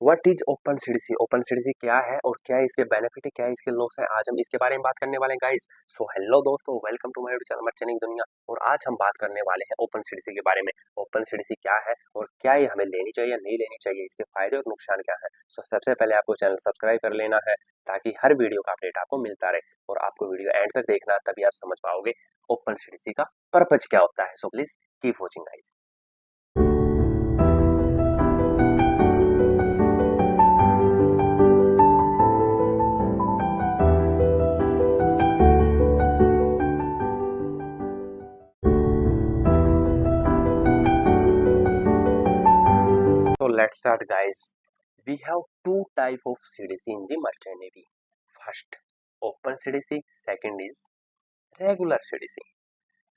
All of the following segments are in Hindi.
What is open CDC? Open CDC क्या है और क्या है इसके बेनिफिट है, क्या है इसके लॉस है, आज हम इसके बारे में बात करने वाले हैं गाइस। सो हेलो दोस्तों, welcome to my YouTube channel merchanting दुनिया। और आज हम बात करने वाले हैं ओपन सीडीसी के बारे में। ओपन सीडीसी क्या है और क्या ये हमें लेनी चाहिए या नहीं लेनी चाहिए, इसके फायदे और नुकसान क्या है। सो सबसे पहले आपको चैनल सब्सक्राइब कर लेना है ताकि हर वीडियो का अपडेट आपको मिलता रहे, और आपको वीडियो एंड तक देखना है, तभी आप समझ पाओगे ओपन सीडीसी का पर्पज क्या होता है। So please keep watching guys. So let's start guys. We have two type of CDC in the merchant navy. First, open CDC. Second is regular CDC.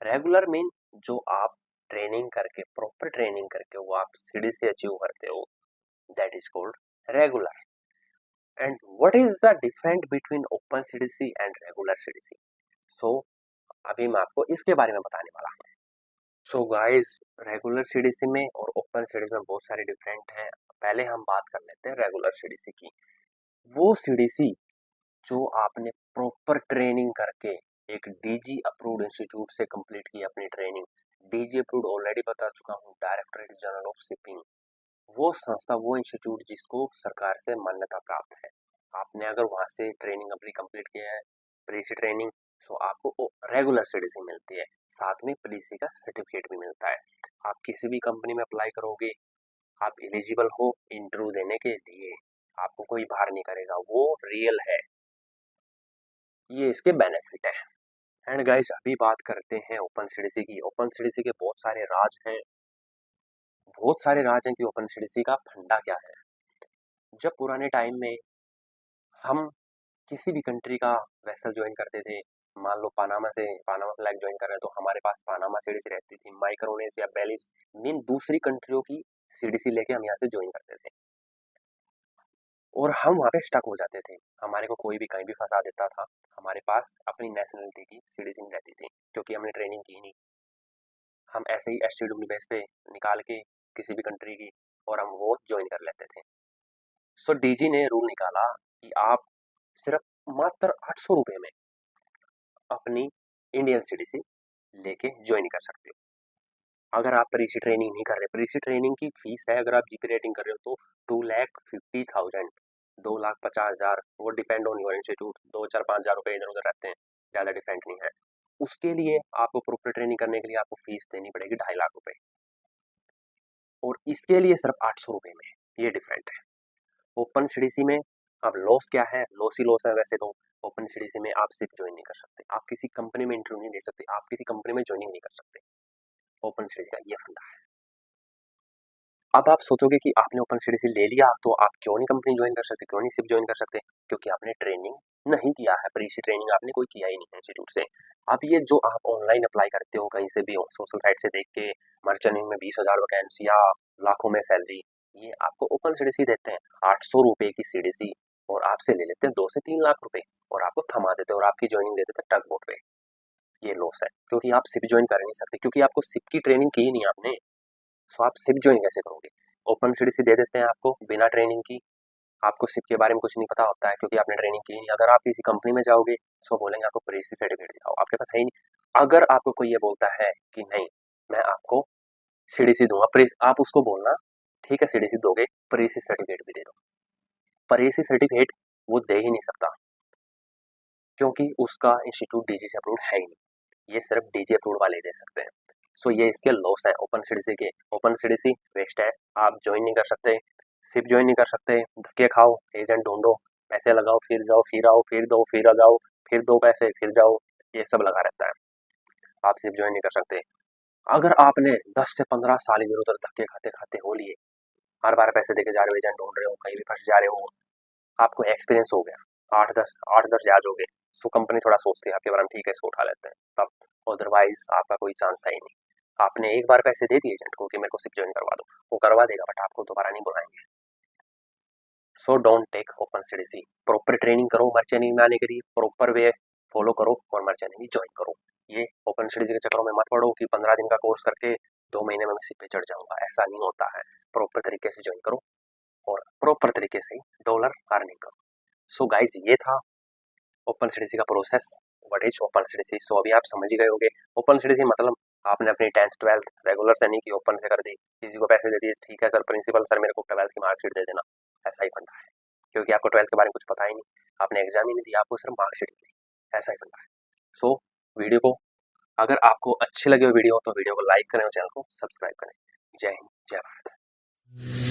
Regular mean जो आप ट्रेनिंग करके, प्रॉपर ट्रेनिंग करके वो आप सीडीसी अचीव करते हो, that is called regular. And what is the different between open CDC and regular CDC? So अभी मैं आपको इसके बारे में बताने वाला हूँ। सो गाइस, रेगुलर सीडीसी में और ओपन सीडीसी में बहुत सारे डिफरेंट हैं। पहले हम बात कर लेते हैं रेगुलर सीडीसी की। वो सीडीसी जो आपने प्रॉपर ट्रेनिंग करके एक डीजी अप्रूव्ड इंस्टीट्यूट से कंप्लीट की अपनी ट्रेनिंग। डीजी अप्रूव्ड ऑलरेडी बता चुका हूँ, डायरेक्टरेट जनरल ऑफ शिपिंग। वो संस्था, वो इंस्टीट्यूट जिसको सरकार से मान्यता प्राप्त है। आपने अगर वहां से ट्रेनिंग अपनी कंप्लीट किया है, प्रीसी ट्रेनिंग, सो आपको रेगुलर सीडीसी मिलती है। साथ में प्रीसी का सर्टिफिकेट भी मिलता है। आप किसी भी कंपनी में अप्लाई करोगे, आप एलिजिबल हो इंटरव्यू देने के लिए, आपको कोई बाहर नहीं करेगा, वो रियल है। ये इसके बेनिफिट है। एंड गाइस, अभी बात करते हैं ओपन सीडीसी की। ओपन सीडीसी के बहुत सारे राज हैं, बहुत सारे राज हैं कि ओपन सीडीसी का फंडा क्या है। जब पुराने टाइम में हम किसी भी कंट्री का वेसल ज्वाइन करते थे, मान लो पानामा फ्लैग ज्वाइन कर रहे हैं, तो हमारे पास पानामा सीडीसी रहती थी। माइक्रोनेशिया, बेलिज, मीन दूसरी कंट्रियों की सीडीसी लेके हम यहाँ से ज्वाइन करते थे और हम वहाँ पे स्टक हो जाते थे। हमारे को कोई भी कहीं भी फंसा देता था। हमारे पास अपनी नेशनलिटी की सीडीसी नहीं रहती थी क्योंकि हमने ट्रेनिंग की नहीं। हम ऐसे ही एसटीडब्ल्यू बेस पे निकाल के किसी भी कंट्री की और हम वो ज्वाइन कर लेते थे। सो डीजी ने रूल निकाला कि आप सिर्फ मात्र 800 रुपये में अपनी इंडियन सीडीसी लेके ज्वाइन कर सकते हो। अगर आप प्रीसी ट्रेनिंग नहीं कर रहे, प्रीसी ट्रेनिंग की फीस है, अगर आप जीपी रेटिंग कर रहे हो तो 2,50,000, 2,50,000, वो डिपेंड ऑन योर इंस्टीट्यूट। 2 4 5 हज़ार रुपये इधर उधर रहते हैं, ज़्यादा डिफरेंट नहीं है। उसके लिए आपको प्रॉपर ट्रेनिंग करने के लिए आपको फीस देनी पड़ेगी 2.5 लाख रुपए, और इसके लिए सिर्फ 800 रुपये में। ये डिफरेंट है। ओपन सीडीसी में अब लॉस क्या है? लॉस ही लॉस है वैसे तो। ओपन सीडीसी में आप सिर्फ ज्वाइन नहीं कर सकते, आप किसी कंपनी में इंटरव्यू नहीं दे सकते, आप किसी कंपनी में ज्वाइनिंग नहीं कर सकते। ओपन सीडीसी का ये फंडा है। अब आप सोचोगे कि आपने ओपन सीडीसी ले लिया तो आप क्यों नहीं कंपनी ज्वाइन कर सकते, क्यों नहीं सिर्फ ज्वाइन कर सकते? क्योंकि आपने ट्रेनिंग नहीं किया है, प्रीसी ट्रेनिंग आपने कोई किया ही नहीं है इंस्टीट्यूट से। अब ये जो आप ऑनलाइन अप्लाई करते हो कहीं से भी सोशल साइट से देख के, मर्चेंटिंग में 20,000 वैकेंसी या लाखों में सैलरी, ये आपको ओपन सीडीसी देते हैं 800 रुपये की सीडीसी, और आपसे ले लेते हैं 2 से 3 लाख रुपए और आपको थमा देते हैं और आपकी ज्वाइनिंग दे देते हैं टग बोट पे। ये लॉस है क्योंकि आप सिप ज्वाइन कर नहीं सकते, क्योंकि आपको सिप की ट्रेनिंग की ही नहीं आपने। सो आप सिप ज्वाइन कैसे करोगे? ओपन सीडीसी दे देते हैं आपको बिना ट्रेनिंग की। आपको सिप के बारे में कुछ नहीं पता होता है क्योंकि आपने ट्रेनिंग की नहीं। अगर आप किसी कंपनी में जाओगे सो बोलेंगे आपको प्रेसी सर्टिफिकेट दिखाओ, आपके पास है ही नहीं। अगर आपको कोई ये बोलता है कि नहीं, मैं आपको सीडीसी दूंगा, प्रेस, आप उसको बोलना ठीक है सीडीसी दोगे, प्रेसी सर्टिफिकेट भी दे दो। प्रेसी सर्टिफिकेट वो दे ही नहीं सकता क्योंकि उसका इंस्टीट्यूट डीजी से अप्रूव है ही नहीं। ये सिर्फ डीजी अप्रूव वाले दे सकते हैं। सो ये इसके लॉस है ओपन सीडीसी के। ओपन सीडीसी वेस्ट है, आप ज्वाइन नहीं कर सकते, सिप ज्वाइन नहीं कर सकते, धक्के खाओ, एजेंट ढूंढो, पैसे लगाओ, फिर जाओ, फिर आ जाओ, फिर दो, फिर आ जाओ, फिर दो पैसे, फिर जाओ, ये सब लगा रहता है। आप सिप ज्वाइन नहीं कर सकते। अगर आपने 10 से 15 साल इधर उधर धक्के खाते खाते हो लिए, हर बार पैसे देके जा रहे हो, एजेंट ढूंढ रहे हो, कहीं भी फंस जा रहे हो, आपको एक्सपीरियंस हो गया, 8 10 जा जाओगे, सो कंपनी थोड़ा सोचती है आपके बारे में, ठीक है इसको उठा लेते हैं तब। अदरवाइज आपका कोई चांस है ही नहीं। आपने एक बार पैसे दे दिए एजेंट को कि मेरे को सिप ज्वाइन करवा दो, वो करवा देगा बट आपको दोबारा नहीं बुलाएंगे। So don't take open CDC. Proper training करो मर्चेंटिंग में आने के लिए, प्रॉपर वे फॉलो करो और मर्चेंटिंग ज्वाइन करो। ये ओपन सीडीसी के चक्करों में मत पड़ो कि 15 दिन का कोर्स करके 2 महीने में मैं सिप पे चढ़ जाऊंगा, ऐसा नहीं होता है। प्रॉपर तरीके से ज्वाइन करो और प्रॉपर तरीके से डॉलर अर्निंग करो। सो गाइज ये था ओपन सीडीसी का process. What is open CDC? So अभी आप समझ ही गए होंगे ओपन सीडीसी मतलब आपने अपनी 10th 12th रेगुलर से नहीं की, ओपन से कर दी, किसी को पैसे दे दिए, ठीक है सर प्रिंसिपल सर मेरे को 12th की मार्कशीट दे देना, ऐसा ही बन रहा है क्योंकि आपको 12th के बारे में कुछ पता ही नहीं, आपने एग्जाम ही नहीं दिया, आपको सिर्फ मार्कशीट मिली, ऐसा ही बन रहा है। सो वीडियो को अगर आपको अच्छी लगे वीडियो तो वीडियो को लाइक करें और चैनल को सब्सक्राइब करें। जय हिंद, जय भारत।